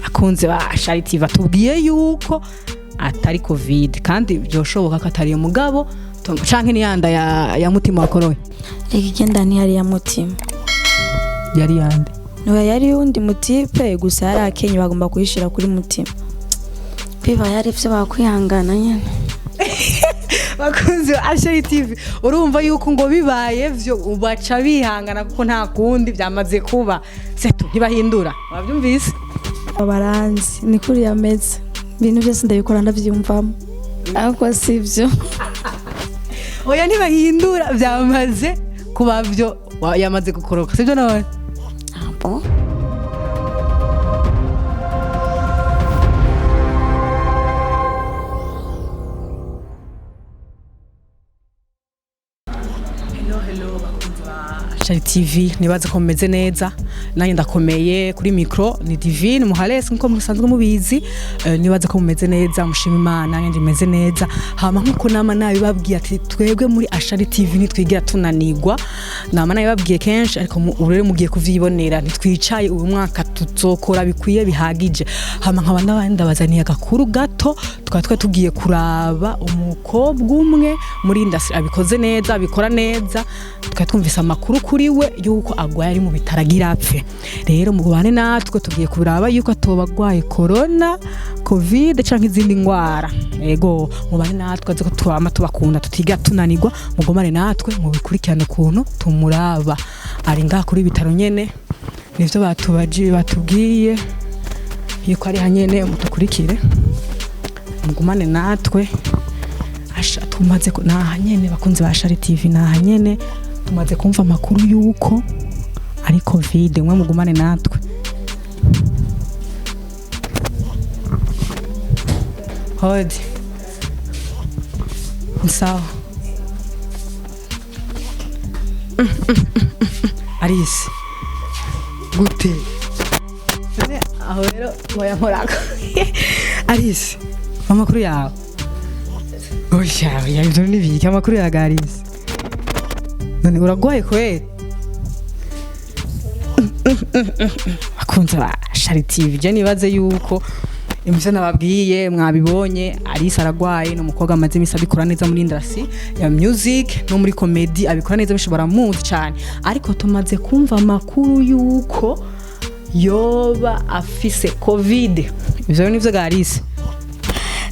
bakunze ba Charity batubwiye yuko atari covid kandi byoshoboka ko atari umugabo canke ni yanda ya mutima wakoroye. Reka igenda ni yari ya mutima. Yari yande? No yari undi mutipe gusa yari akenye bagomba kuyishira kuri mutima. Biba yari byo bakwihangana nyene. Bakunze Ashari TV urumva yuko ngo bibaye vyo ubaca bihangana kuko nta kundi byamaze kuba seto ntibahindura wabyumvise abaranzi ni kuri yameze ibintu byose ndabikora ndavyumvamo ariko sivyo oya ntibahindura byamaze kuba vyo yamaze gukoroka sivyo none bon. Ashari TV nibaze ko mumeze neza nanye ndakomeye kuri micro ni Divine Muhalesi nko musanzwe mubizi nibaze ko mumeze neza mushima Imana nanye ndimeze neza hama nkuko nama nabibabwiye ati twebwe muri Ashari TV nitwigira tunanigwa nama nabibabwiye kenshi ariko urere mugiye kuvyibonera nitwicaye uyu mwaka tuzokora bikwiye bihagije hama nkaba n'abandi bazaniye agakuru gato twatwe tugiye kuraba umukobwa umwe muri industry abikoze neza abikora neza twumvise amakuru kuri we yuko agwaye ari mu bitaragira apfe rero mugubane natwe tugiye kuraba yuko atobagwaye corona covid canke izindi ngwara yego mubane natwe aze ko twama tubakunda tutiga tunanirwa mugomane natwe mu bikurikirane kuntu tumuraba ari ngaha kuri bitaro nyene nivyo batubwiye yuko ari hanyene mutukurikire mugumane natwe asha tumaze ko nahanyene bakunze ba Ashari TV nahanyene tumaze kumva amakuru yuko ari covid mwe mugumane natwe hodi sawa Arisi gute aho rero moya nkorako Arisi amakuru yawe oya ibyo ni biki amakuru ya Arisi none uragwaye kweli bakunze ba Ashari TV je nibaze yuko imvyo nababwiye mwabibonye Arisi aragwaye no mukobwa amaze imisi abikora neza muri industry ya music no muri comedy abikora neza bishobora muzi cyane ariko tumaze kumva amakuru yuko yoba afise covid ivyo nivyo ga Arisi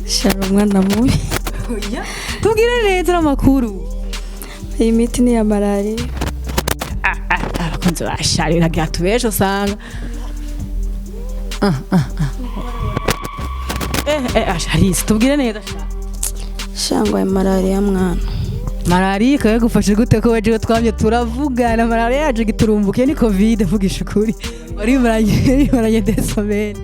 shara umwana mubi oya tubwire neza amakuru iyi miti ni ya malaria bakunze bashari nagira tubejo sanga Arisi tubwire neza shangwa ya malaria mwana malaria kaye gufashe gute ko weje twamye turavugana malaria yaje giturumbuke ni covid vugisha ukuri wari maranye desomene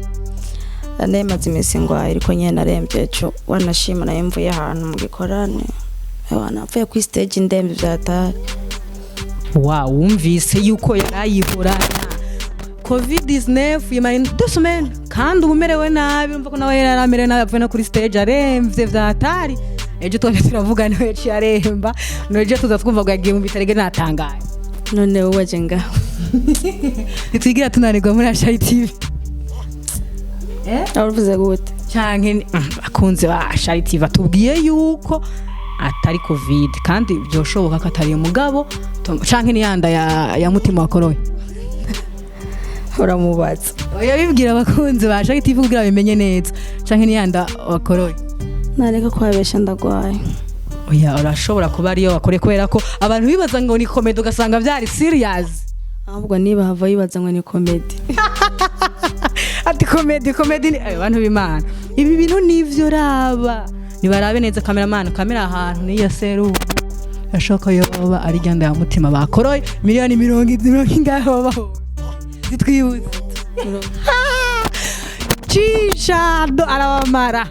ane mazimisi ngwaye ariko nyene naremvye cyo wanashima na mvuye ahantu mu gikorane wanapfuye kuri stage ndembe vyatari wumvise yuko yarayihorana covid-19 yimanye 2 semaines kandi ubumerewe nabi umva ko nawe yaramere nabi apfuye no kuri stage aremvye vyatari ejo twone turavugana we yaciye aremba noje tuzatwumva ngo yagiye mu bitarege natangaye none wowe waje ngaho nitwigira tunanirwa muri Ashari TV aruvuze gute canke bakunze ba Ashari TV batubwiye yuko atari covid kandi byoshoboka ko atari umugabo canke ni yanda ya mutima wakoroye uramubaza oya bibwira abakunze ba Ashari TV kugira bimenye neza canke ni yanda wakoroye nareka kwabesha ndagwaye oya urashobora kuba ariyo wakore kubera ko abantu bibaza ngo ni comedy ugasanga byari serious ahubwo niba hava yibaza ngo ni comedy ati comedy abantu b'Imana ibi bintu nivyo raba nibarabe neza kamera ahantu niyo seru ashaka yoba ari ganda ya mutima bakoroye miliyoni 70 ngaho baho zitwibuze Chishado arabamara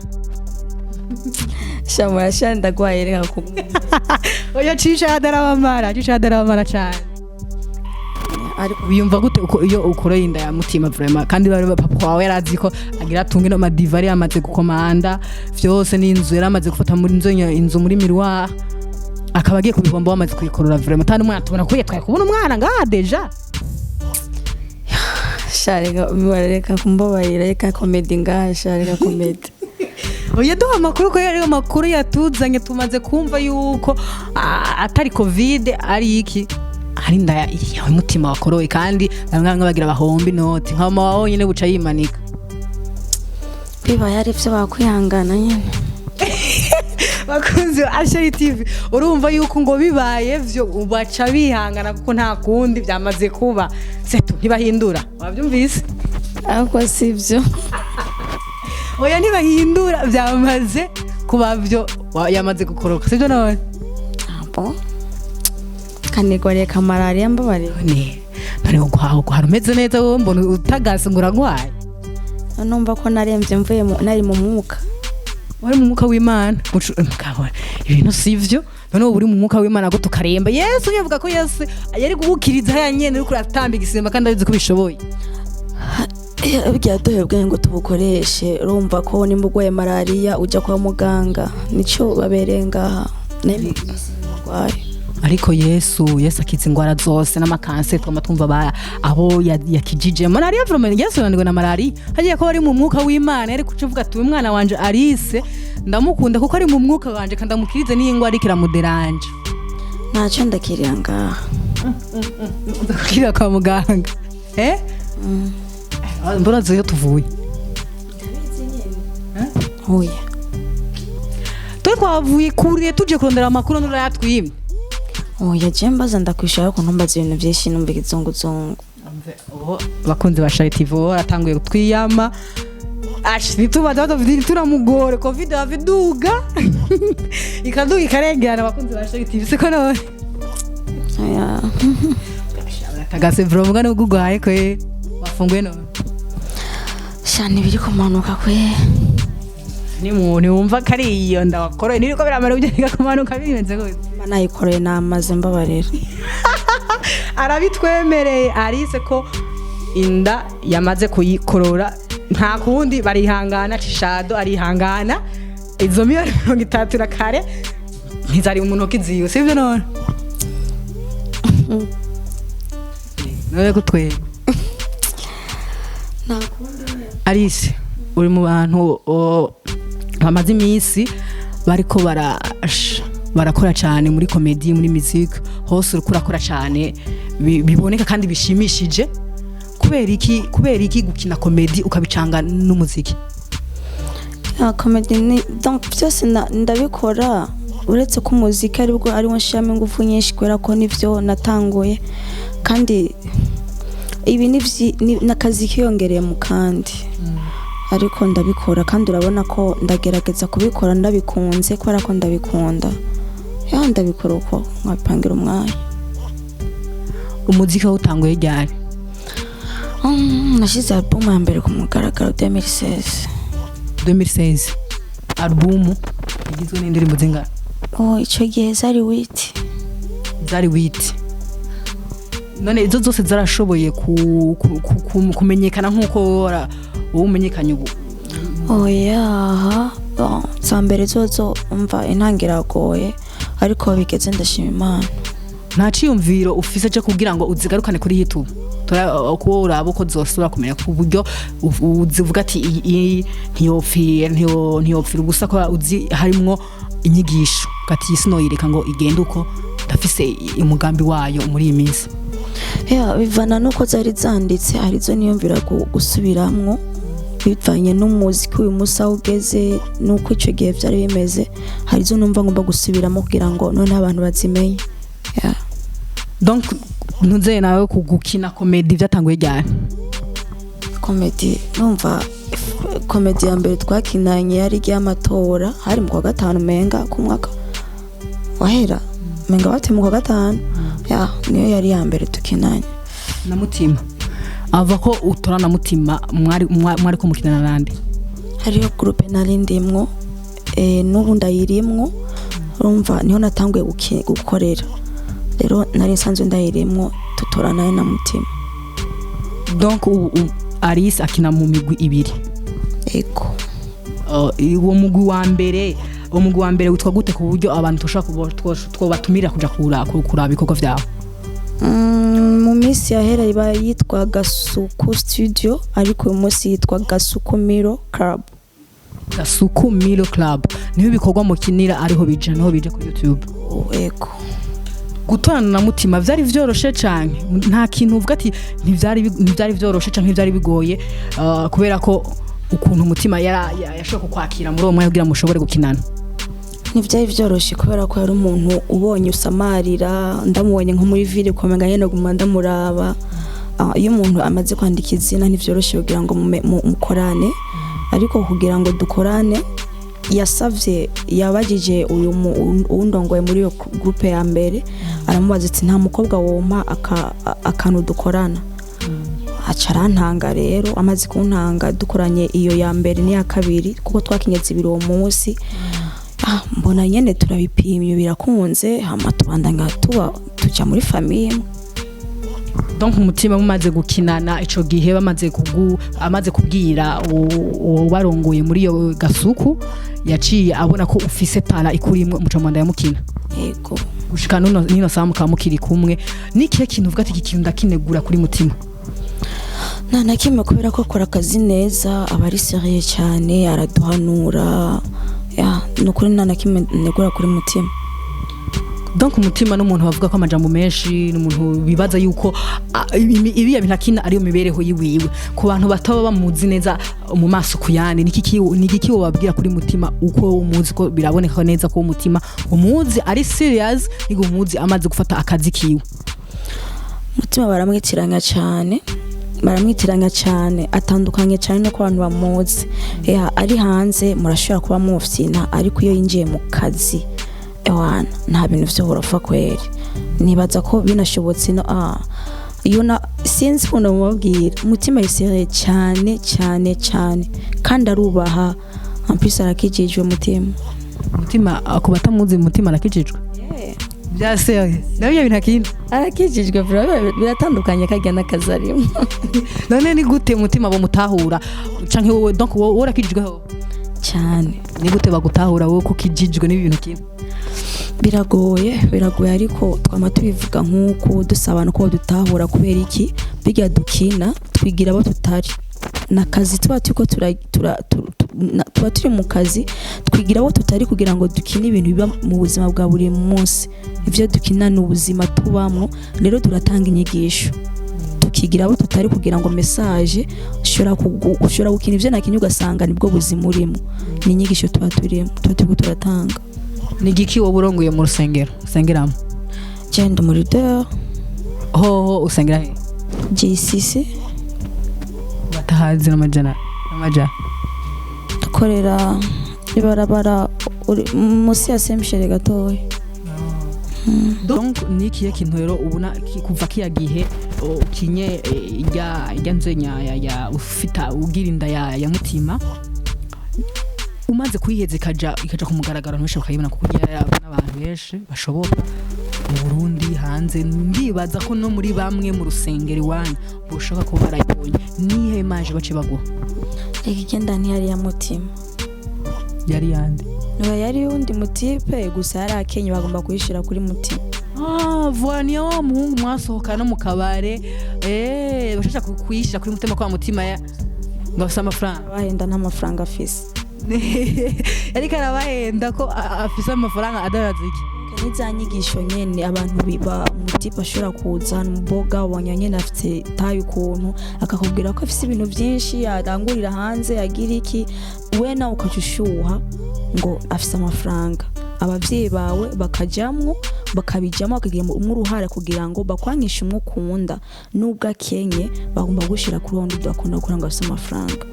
shamura shanda gwaye reka ku oya Chishado arabamara cyane ariko biyumva gute uko iyo ukoroye inda ya mutima vraiment kandi bari papa wawe yarazi ko agira tunge no madivari yamaze gukomanda vyose n'inzu yaramaze gufata muri inzu muri miroir akaba agiye kubihomba wamaze kuyikorora vraiment tani umwana tubona ko yatwaye kubona umwana ngaha deja reka kumbabarira reka komedi ngasha reka komedi oya duha amakuru ko yari amakuru yatuzanye tumaze kumva yuko atari covid ari iki ari ndaya yawe mutima wakoroye kandi bamwe bagira bahomba inoti nka mama wawe nyine buca yimanika biba yari byo bakwihangana nyine bakunze Asheri TV urumva yuko ngo bibaye vyo baca bihangana kuko nta kundi byamaze kuba seto ntibahindura wabyumvise ariko sivyo oya ntibahindura byamaze kuba vyo yamaze gukoroka sivyo none abo kanigore kamarariya mbabare ne nari guhaho harumeze neza wowe mbona utagase nguragwaye numva ko naremvye mvuye nari mu mwuka wari mu mwuka w'Imana mukabona ibintu sivyo none ubu uri mu mwuka w'Imana go tukaremba Yesu yavuga ko Yesu yari guhukiriza haya nyene uri kuratamba igisimba kandi abizi ko bishoboye byadohebwe ngo tubukoreshe urumva ko nimbugoye malaria uja kwa muganga nico baberenga n'ibigwaye ariko Yesu akiza ingwara zose n'amakanse twama twumva ba abo yakijije malaria vraiment Yesu yandiwe na malaria hagiye ko ari mu mwuka w'Imana yari kucivuga ati umwana wanje Alice ndamukunda kuko ari mu mwuka wanje kandi amukirize n'ingwara ikira muderanje naco ndakiranga ndakira kwa muganga mbona zo tuvuye oya twavuye kuri tuje kurondera amakuru n'urayatwimye oya jembaza ndakwishara ko ntumbaza ibintu byinshi numva igizonguzongo bakunze Asheri TV aratanguye gutwiyama nitubaza turamugore covid aviduga ikaduga ikarengerana bakunze Asheri TV siko none aya tagase vromga no gugwaye ko bafunguye none shani biri kumanuka kwe ni muntu wumva kari iyo ndakoroye niriko biramara byo kumanuka bimenze gose mana yikoreye namaze mbabarira arabitwemereye Alice ko inda yamaze kuyikorora nta kundi barihangana cishado arihangana izo 30 kare ntizari umuntu kiziyo sivyo none nawe gutwe Alice uri mu bantu bamaze iminsi bariko barakora cyane muri comedy muri music hose urakora cyane biboneka kandi bishimishije kubera iki gukina comedy ukabicanga n'umuziki comedy donc byose ndabikora uretse ko umuziki aribwo ari washame ingufu nyinshi kwera ko nivyo natanguye kandi ibi nakazi kiyongereye mu kandi ariko ndabikora kandi urabona ko ndagerageza kubikora ndabikunze kubera ko ndabikunda ndabikora uko nkapangira umwanya umuziki utanguye ryari nashize album ya mbere ku mugaragaro 2016 album igizwe n'indirimbo zingana ico gihe zari witi none izo zose zarashoboye kumenyekana nkuko umenyekanye ubu oya zambere zozo umva intangiragoye ariko bigeze ndashima Imana nta ciyumviro ufise cyo kugira ngo uzigarukane kuri YouTube ko urabo ko zosura kumenya ku buryo uzivuga ati ntiyopfira ubusa ko uzi harimo inyigisho gati isino yireka ngo igende uko ndafise umugambi wayo muri iyi minsi bivana nuko zari zanditse arizo niyumvira gusubiramwo bivanye n'umuziki uyu musa ugeze nuko ico gihe byari bimeze harizo numva ngomba gusubiramo kugira ngo none abantu bazimenye donc ntuze nawe kugukina comedy byatanguye ryari comedy numva comedy ya mbere twakinanye yari y'amatora hari mu kwa gatanu menga ku mwaka wahera menga bate mu kwa gatanu niyo yari ya mbere tukinanye na Mutima ava ko utora na Mutima mwari ko mukinana nande hariyo groupe narindimwo n'ubu ndayirimwo urumva niho natanguye gukorera rero nari nsanzwe ndayirimwo tutora nayo na Mutima donc Alice akina mu migwi ibiri ego uwo mugwi wa mbere witwa gute ku buryo abantu tushaka twobatumira kuja kuraba ibikorwa vyawe mu Miss yahera iba yitwa Gasuku Studio ariko uyu munsi yitwa Gasuku Miro Club. Gasuku Miro Club niho bikorwa mu Kinira ariho bije no bije kuri YouTube. Ego. Gutorana na Mutima vyari vyoroshe cyane nta kintu uvuga ati ntivyari vyoroshe cyane ntivyari bigoye kubera ko ukuntu Mutima yashaka kwakira muri uwo mwanya kugira mushobore gukinana. Ntivyari vyoroshe kubera ko yari umuntu ubonye usamarira ndamubonye nko muri ville komenga yene guma ndamuraba. Iyo umuntu amaze kwandika izina ntivyoroshe kugira ngo mukorane ariko kugira ngo dukorane yasavye yabajije uyu undongoye muri yo groupe ya mbere aramubaza ati nta mukobwa wompa akantu dukorana. Acarantanga rero amaze kuntanga dukoranye iyo ya mbere ni ya kabiri kuko twakinyeze ibiro uwo munsi. Mbona nyene turabipimye birakunze hama tubandanya tuja muri famille. Donc Mutima mumaze gukinana ico gihe amaze kubwira ubarongoye muri yo Gasuku yaciye abona ko ufise tara ikurimwe mucamanda ya mukina. Yego. Gushika nino samu kamukiri kumwe nikihe kintu uvuga ati iki kintu ndakinegura kuri Mutima? Na kimwe kubera ko akora akazi neza abari serieux cyane araduhanura nukuri nta kimwe negura kuri Mutima. Donc Mutima n'umuntu bavuga ko amajambo menshi n'umuntu bibaza yuko ibiya bintakina ariyo mibereho yiwiwe ku bantu bataba bamuzi neza mu maso kuyane niki babwira kuri Mutima uko umuzi ko biraboneka neza ko Mutima umuzi ari serious nigo umuzi amaze gufata akazi kiwe. Mutima baramwitiranya cyane atandukanye cyane no ku bantu bamuzi ari hanze murashobora kuba mufyina ariko iyo yinjiye mu kazi ewana nta bintu vyo horofa kweri nibaza ko binashobotse no sinzi kuno mubabwira Mutima yisere cyane kandi arubaha ampisa arakijijwe Mutima akubata muzi Mutima arakijijwe byaseye nabyo bintakindi arakijijwe biratandukanye kajya n'akazarimo. None ni gute Mutima bo mutahura canke wowe donc wowe urakijijweho cyane ni gute bagutahura wowe ko kijijwe n'ibintu kimwe? Biragoye ariko twama tubivuga nkuko dusabana ko dutahura kubera iki bijya dukina twigira abo tutari nakazi tuba turi mu kazi twigira abo tutari kugira ngo dukine ibintu biba mu buzima bwa buri munsi ivyo dukina n'ubuzima tubamwo rero turatanga inyigisho tukigira abo tutari kugira ngo message ushobora gukina ivyo nakinye ugasanga nibwo buzima urimo ni inyigisho tuba turatanga. Ni giki wo burongoye mu rusengero usengeramo? Genda muri de ho usengera he? JCC batahazi n'amajana dukorera ibarabara munsi ya Semshere gatoya. Donc nikiye kintu rero ubona kuva kiya gihe kinye ijya nzenya ya ufita ugirinda ya Mutima umaze kwiheza ikaja kumugaragara ntibashoboka kayibona kuko n'abantu benshi bashoboka mu Burundi hanze ndibaza ko no muri bamwe mu rusengero iwanyu boshaka ko barayibonye nihe maje bace baguha igenda ntiyari ya Mutima yari yande no yari undi mutipe gusa yari akenye bagomba kuyishira kuri Mutima. Vwania wa muhungu mwasohoka no mu kabare bashaka kuyishira kuri Mutima kwa Mutima ya ngafisa amafaranga bahenda n'amafaranga afise ariko arabahenda ko afise amafaranga adaraza iki n'izanyigisho nyene abantu biba Mutima ashobora kuzana umboga wanyanye nafite tayo ukuntu akakubwira ko afise ibintu byinshi yarangurira hanze yagira iki we na ukajushuha ngo afise amafaranga abavyeyi bawe bakajamwo bakabijamo akagira uruhare kugira ngo bakwanishe umukunda nubwo akenye bagomba gushira kuri wundi udakunda kuranga afise amafaranga.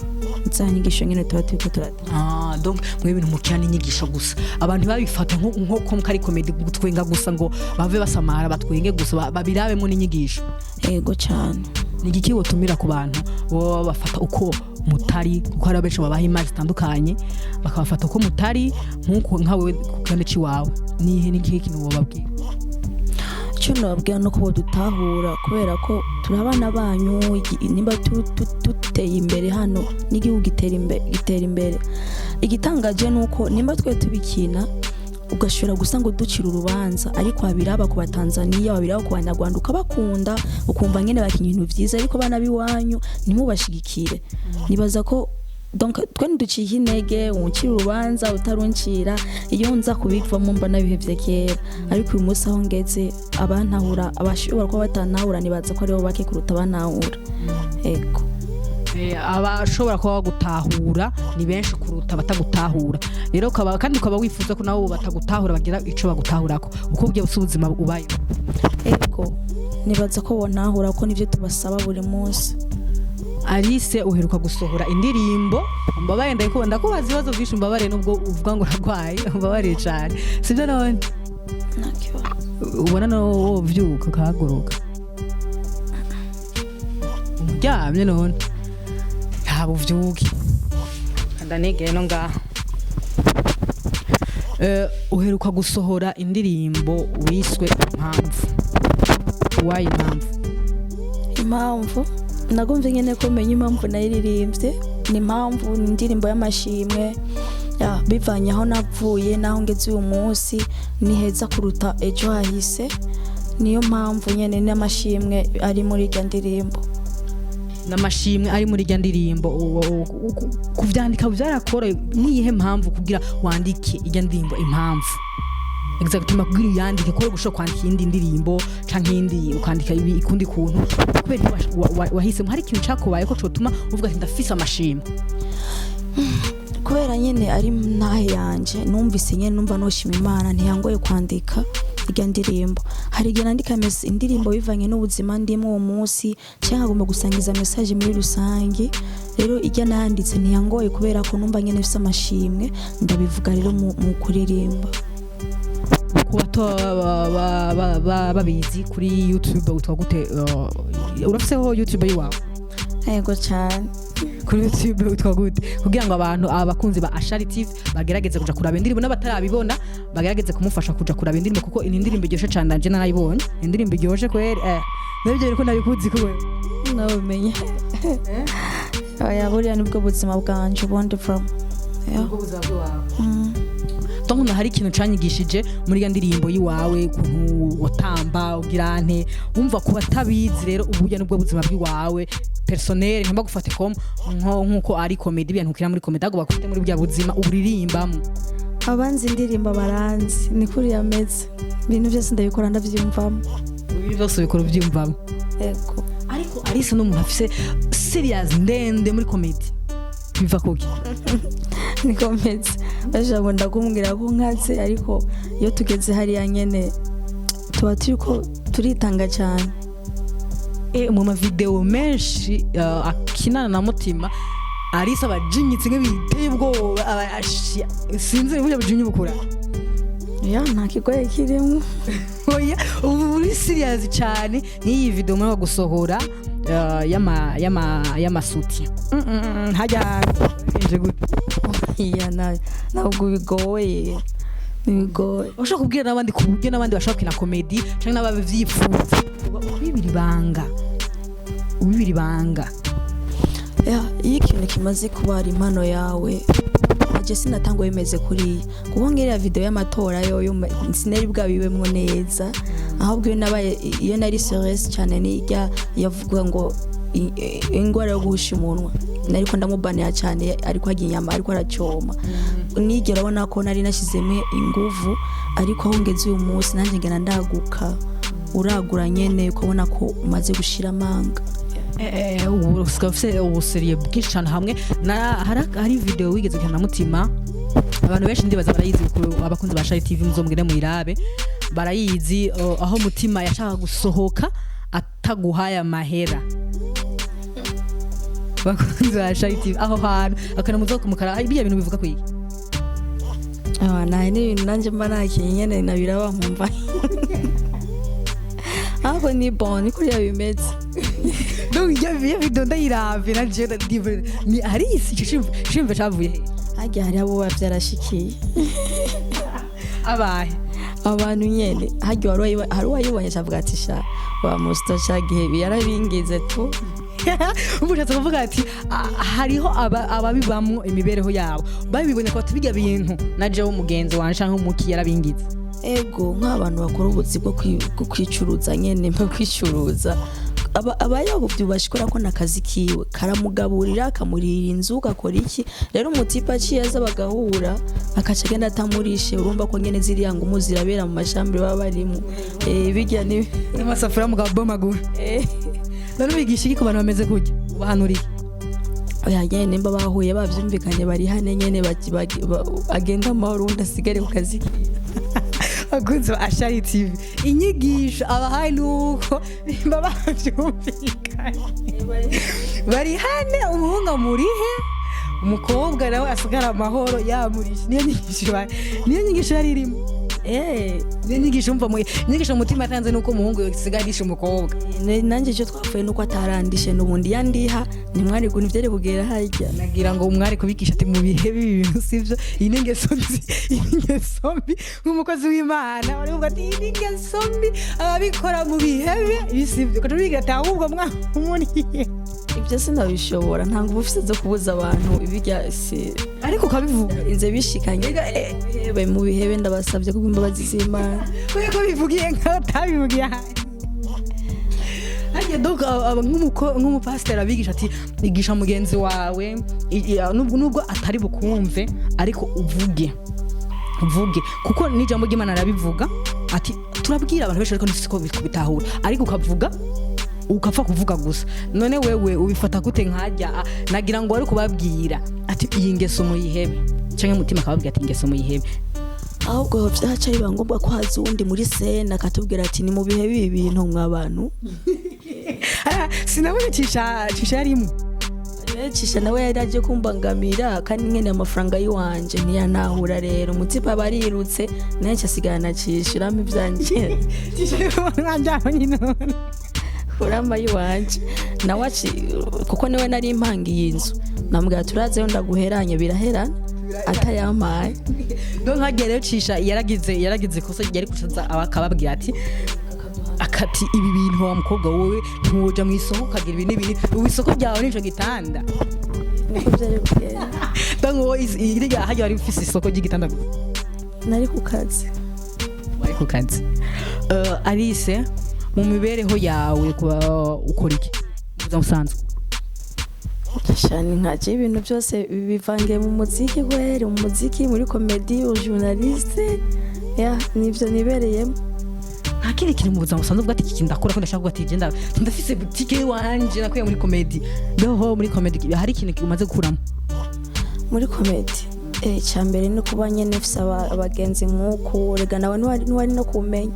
Nsanyigisho nyene tuba turata. Donc mwe ibintu mukiyana inyigisho gusa abantu babifata nko kari comedy gutwenga gusa ngo bave basamara batwenge gusa babirabemo n'inyigisho. Ego cyane. Ni giki wotumira ku bantu bo bafata uko mutari kuko hari abenshi babaha imari zitandukanye bakabafata uko mutari nkuko nkawe kugande ci wawe nihe n'iki kintu wobabwira? Cyo nababwira no ko dutahura kubera ko turabana banyu nimba tuteye imbere hano n'igihugu gitera imbere igitangaje nuko nimba twe tubikina ugashobora gusanga uducira urubanza ariko wabiraba ku Batanzania wabiraba ku Banyarwanda ukabakunda ukumva nyene bakinya ibintu vyiza ariko bana biwanyu nimubashigikire nibaza ko donc twe nduciye intege uncira urubanza utaruncira iyo nza kubivamo mbona bihevye kera ariko uyu munsi aho ngeze abantahura abashobora kuba batanahura nibaza ko aribo bake kuruta abantahura ego abashobora kuba bagutahura ni benshi kuruta batagutahura rero kandi ukaba wifuza ko nabo batagutahura bagira ico bagutahurako uko ugiye ubuzima ubaye ego nibaza ko bonahura ko nivyo tubasaba buri munsi. Alice uheruka gusohora indirimbo mbabaye ndakubaza ibibazo byinshi mbabaye nubwo uvuga ngo ragwaye mbabaye cyane sibyo none nakyo ubona no vyuka kagoroka uryamye none haba uvyuki ndanegeye no ngaha uheruka gusohora indirimbo wiswe impamvu nagumve nyene ko menya impamvu nayiririmbye ni impamvu indirimbo y'amashimwe bivanye aho navuye naho ngeze uyu munsi ni heza kuruta ejo hahise niyo mpamvu nyene n'amashimwe ari muri iryo ndirimbo n'amashimwe ari muri iryo ndirimbo kuvyandika byarakora niyihe mpamvu kugira wandike iryo ndirimbo impamvu exactement kugira uyandike ko gushaka kwandika indi ndirimbo canke indi ukandika ikundi kuntu kubera wahisemo hari ikintu cakubaye ko cotuma uvuga ati ndafise amashimwe kubera nyene ari ntahe yanje numvise nyene numva noshima Imana ntiyangoye kwandika iryo ndirimbo hari igihe nandika indirimbo bivanye n'ubuzima ndimo uwo munsi canke agomba gusangiza message muri rusange rero iryo nanditse ntiyangoye kubera ko numva nyene bifise amashimwe ndabivuga rero mu kuririmba kubato babizi kuri YouTube utwa gute urafiseho YouTube yiwawe yego cyane kuri YouTube utwa gute kugira ngo abantu abakunzi ba Ashari TV bagerageze kuja kuraba indirimbo n'abatarabibona bagerageze kumufasha kuja kuraba indirimbo kuko ini indirimbo iryoshe cyane ndanje narayibonye indirimbo iryoshe kweri nabyo riko nabikuzi ko wewe nawe menye buriya nibwo buzima bwanje ubundi from ubwo buzima bwawe Tongo hari ikintu canyigishije muri ya ndirimbo yiwawe kuntu watamba ugirante umva kuba tabizi rero ubuya nubwo buzima bwiwawe personnel ntamba gufate comme nkuko ari comedy bya ntukira muri comedy ago bakufite muri bya buzima uburirimbamo abanzi indirimbo baranzi ni kuri yameze ibintu byose ndabikora ndavyumvamo ibintu byose bikora byumvamo ego ariko Alice no umuntu afise serious ndende muri comedy biva kuki nikomeze bashaka ndakumbwira ko nkaze ariko iyo tugeze hariya nyene tuba turiko turitanga cyane mu ma video menshi akinana na Mutima Alice abajinyitse nk'ibiteye ubwoba sinzi ibyo bijinyi bukura nta kigoye kirimo oya ubu uri serious cyane n'iyi video muri gusohora y'amasuti hajya nje gute ntabwo bigoye nibigoye ushaka kubwira n'abandi kubwira n'abandi bashaka kina comedy cyangwa n'abavyifuza ubibiri banga iyo ikintu kimaze kuba ari impano yawe aje sinatango yemeze kuri kuko ngerera video y'amatora yo sinari bwabibemwo neza ahubwo iyo nari serious cyane nijya yavuga ngo ingwara yo guhusha umunwa nariko ndamubaniya cyane ariko agiye inyama ariko aracoma nigera abona ko nari nashizeme inguvu ariko aho ngeze uyu munsi nanjye ngena ndaguka uragura nyene ukabona ko umaze gushira amanga ubuseriye bwinshi cyane hamwe hari video wigeze kana Mutima abantu benshi ndibaza barayizi abakunzi ba Ashari TV muzombwire mu irabe barayizi aho Mutima yashaka gusohoka ataguhaya mahera bakunzi ba Ashari TV aho hantu akana muzoka mukara biya bintu bivuga kwiki nahe n'ibintu nanjye mba nakinye nyene nabiraba nkumva aho ni bon kuri yabimeze donc ya video ndayirave nanje ni Alice chimve chavuye he hajya hari abo bavyarashikiye abahe abantu nyene hajya hari wayibonye chavuga ati sha wa musto chagihe yarabingize tu umushatse kuvuga ati hariho ababibamwo imibereho yabo babibonye ko batibiga bintu naje wo mugenzi wanje canke umuki yarabingize ego nk'abantu bakora ubuzi bwo kwicuruza nyene mpa kwicuruza abayahuvye bashikora ko nakazi kiwe karamugaburira akamurira inzu gakora iki rero umutipa aciye aza bagahura akaca agenda atamurishe urumva ko nyene ziriya ngumu zirabera mu mashambire baba barimo bijya ni n'amasafuriya mugabo bomagura none bigisha iki ku bantu bameze kurya ubahanuriye oya nyene mba bahuye bavyumvikanye bari hane nyene agenda amahoro undi asigare ku kazi akunze ashari TV inyigisho abahaye nuko nimba bavyumvikanye bari hane umuhungu murihe umukobwa nawe asigara amahoro yamurisha niyo nyigisho yari irimo niyo nyigisho umva inyigisho mutima atanze nuko umuhungu yosigarisha umukobwa nanjye cyo twapfuye nuko atarandishe nubundi yandiha nimwari guntu vyari kugera harya nagira ngo umwari kubikisha ati mu bihe bibintu sivyo inengeso mbi nk'umukozi w'Imana bari kuvuga ati inengeso mbi ababikora mu bihebe bisivyo ko tubigira ati ahubwo muriye ibyo sinabishobora ntango ubufise zo kubuza abantu ibijya ariko kabivuga inze bishikanye mu bihebe ndabasabye ko imbabazi z'Imana ko bivugiye nka tabivugiye Haje doga nk'umupasiteri abigisha ati igisha mugenzi wawe nubwo atari bukumve ariko uvuge kuko n'ijambo ry'Imana arabivuga ati turabwira abantu benshi ariko nisiko bitahura ariko ukavuga ukapfa kuvuga gusa none wewe ubifata gute nkajya nagira ngo ari kubabwira ati iyi ngeso muyihebe cyangwa mutima akababwira ati ingeso muyihebe ahubwo byaca biba ngombwa ko haza uwundi muri sena akatubwira ati ni mu bihe bibi bintu mw'abantu sinabonye cisha yarimo cisha nawe yaraje kumbangamira kandi nyene amafaranga yiwanje ntiyanahura rero umutsipa barirutse naye cyasigana cishiramo ivyanje mwajyaho nyine uramba yiwanje nawe kuko niwe nari impangiye inzu namubwira turazeyo ndaguheranye biraherana atayamaye donc hagere cisha yaragize kosa yari kucaza abakababwira ati akati ibi bintu wa mukobwa wowe ntuja mu isoko ukagira ibi n'ibindi isoko ryawe nico gitanda niko byari bugenda donc iriga hajya wari ufise isoko ry'igitanda nari ku kazi Alice mu mibereho yawe ukora iki usanzwe cyane nkaje ibintu byose bivangiye mu muziki gwere mu muziki muri comedy au journaliste nivyo nibereyemo nta kindi kintu mu buzima busanzwe bwati iki ndakora ko ndashaka gati genda ndafise boutique wanje nakuye muri comedy doho muri comedy hari ikintu umaze gukuramo muri comedy cyambere no kuba nyene fisa abagenzi nkuko rega nawe ntiwari no kumenya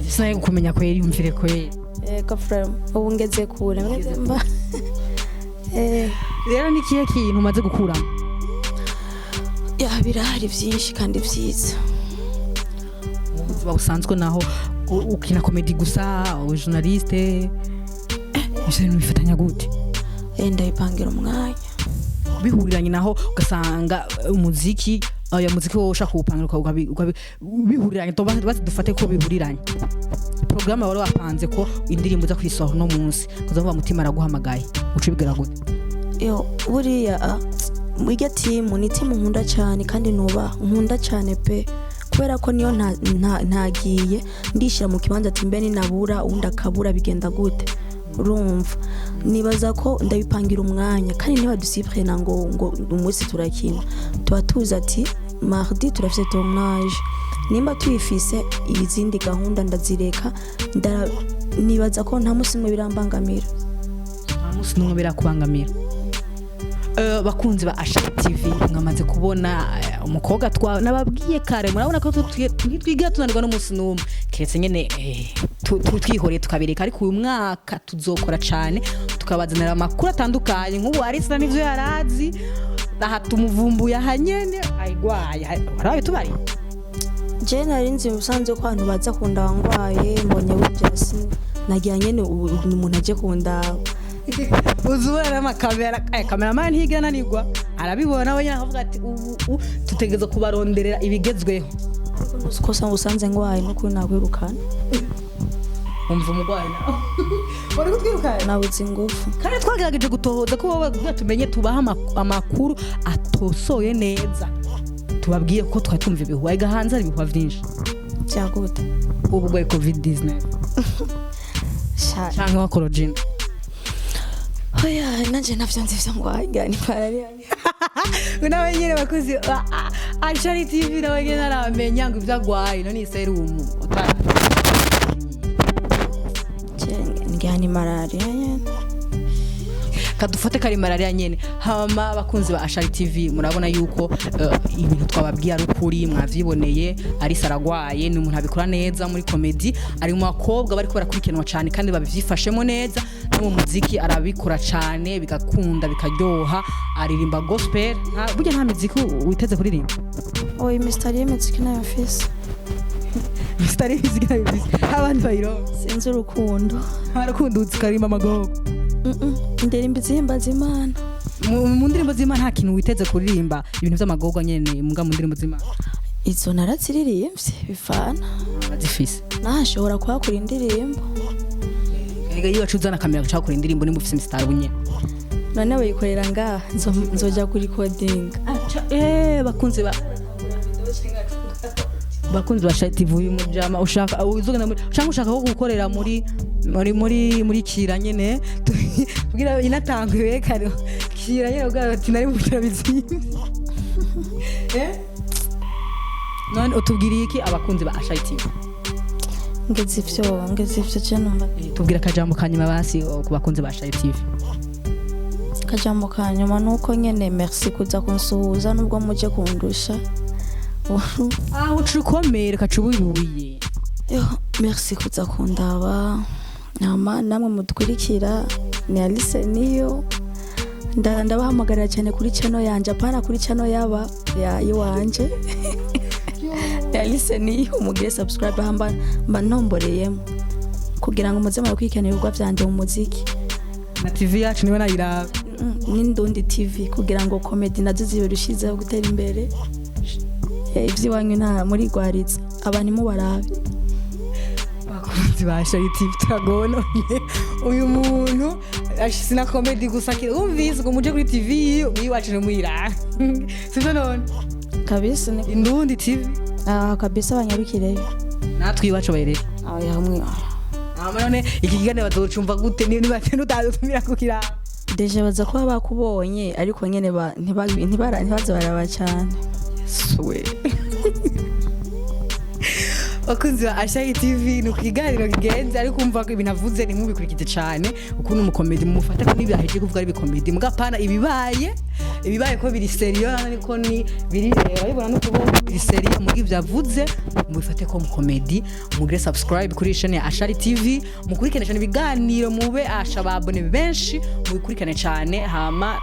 sinaye kumenya ko yari yumvire ko kafra ubu ngeze kure mba rero ni kiye kintu umaze gukuramo birahari byinshi kandi byiza usanzwe naho ukina comedy gusa journaliste ibintu bifatanya gute ndayipangira umwanya bihuriranye naho ugasanga umuziki wo ushaka kuwupangira bihuriranye dufate ko bihuriranye programme wari wapanze ko indirimbo za kwisohora no munsi kuzavuga mutima araguhamagaye uce bigara gute buriya mujya timu ni timu nkunda cyane kandi nkunda cyane pe kubera ko niyo ntagiye ndishira mu kibanza ati mbe ninabura undi akabura bigenda gute urumva nibaza ko ndabipangira umwanya kandi niba dusiprena ngo umunsi turakina tuba tuzi ati mardi turafite tournage nimba tuyifise izindi gahunda ndazireka nibaza ko nta musi mwe birambangamira nta musi numwe birakubangamira bakunzi ba Ashaka TV mwamaze kubona umukobwa nababwiye kare murabona ko ntitwiga tunanirwa n'umunsi n'umwe keretse nyene twihoreye tukabireka ariko uyu mwaka tuzokora cyane tukabazanira amakuru atandukanye nk'ubu Arisana n'ivyo yarazi aha tumuvumbuye ahanyene ayigwaye harabaye tubari je narinzi musanze ko abantu baza kunda ngwaye mbonye w'ibyasi nagira nyene umuntu aje kunda uzubona n'amakamera ntiga nanigwa arabibona we avuga ati ubu tutegeza kubaronderera ibigezweho uko usanze ngwaye no kuri nakwirukana umva umugwayi nawe bari kutwirukana nabuze ingufu kandi twagerageje gutohoza ko baba tumenye tubaha amakuru atosoye neza tubabwiye ko twari tumva ibihuha igahanze ari ibihuha byinshi byagute ubu bwa covid-19 cyangwa wa korojina oya nanje navyo nzivyo ngwanya ni malaria nawe nyine bakuzi Ashari TV nawe nyine aramenya ngo ivyagwaye none serumu ngani malaria nyene kadufate kari malaria nyene hama bakunzi ba Ashari TV murabona yuko ibintu twababwiye ari ukuri mwavyiboneye ari saragwaye ni umuntu abikora neza muri comedy ari mu bakobwa bari ko barakurikiranwa cyane kandi babivyifashemo neza no mu muziki arabikora cyane bigakunda bikaryoha aririmba gospel burya nta muziki witeze kuririmba oyi mistari y'imiziki nayo mfise mistari y'imiziki nayo mfise abantu bayiro sinzi urukundo harakundo uzikarima amagogo indirimbo zihimbaza Imana mu ndirimbo z'Imana nta kintu witeze kuririmba ibintu by'amagogo nyene muga mu ndirimbo z'Imana izo naraziririmbye bifana azifise nashobora kuhakora indirimbo ega yiwa cuzana kamera gucakora indirimbo nimba ufise mistari bunye none bayikorera ngaha nzoja kuri coding bakunze ba Ashari TV uyu mujama ushaka uzogana cyangwa ushaka ko gukorera muri kira nyene kugira inatangwe kare kira nyene ubwo ati nari mu bitabizimye none utubwiriye iki abakunzi ba Ashari TV ngeze ivyo cyane tubwira kajambo kanyuma basi ku bakunzi ba Ashari TV kajambo kanyuma nuko nyene merci kuza kunsuhuza nubwo muje kundusha ucukomere kacuburuye merci kuza kundaba namwe mudkurikira ni Alice niyo ndabahamagarira cyane kuri channel yanje apana kuri channel yaba yiwanje Alice niyo umugire subscribe hamba nomboreyemo kugira ngo muze murakwikana ibigwa byanje mu muziki na TV yacu niwe nayiraba n'indundi TV kugira ngo comedy nazo zibirushizeho gutera imbere ivy'iwanyu nta muri gwaritsa abantu mu barabe bakunzi ba Ashari TV tagona uyu muntu ashina comedy gusa umvise ngo muje kuri TV wiwacire muira sivyo none kabisa indundi TV kabisa abanyarukireyo natwe iwacu bayirere hamwe none iki kiganiro bazocumva gute ni batenu utatumira kukira deje baza kuba bakubonye ariko nyene ntibaze baraba cyane swe bakunzi ba Ashari TV ni kukiganiro kigenze ariko umva ko ibintu avuze ni mubikurikije cyane ukuntu umukomedi mufata ko nibihaje kuvuga ari bikomedi mugapana ibibaye ko biri serious ariko ni biri urabibona no kubona biri serious mugi byavuze mubifate ko umukomedi mugire subscribe kuri channel ya Ashari TV mukurikirane cyane ibiganiro mube ashababone benshi mubikurikirane cyane hama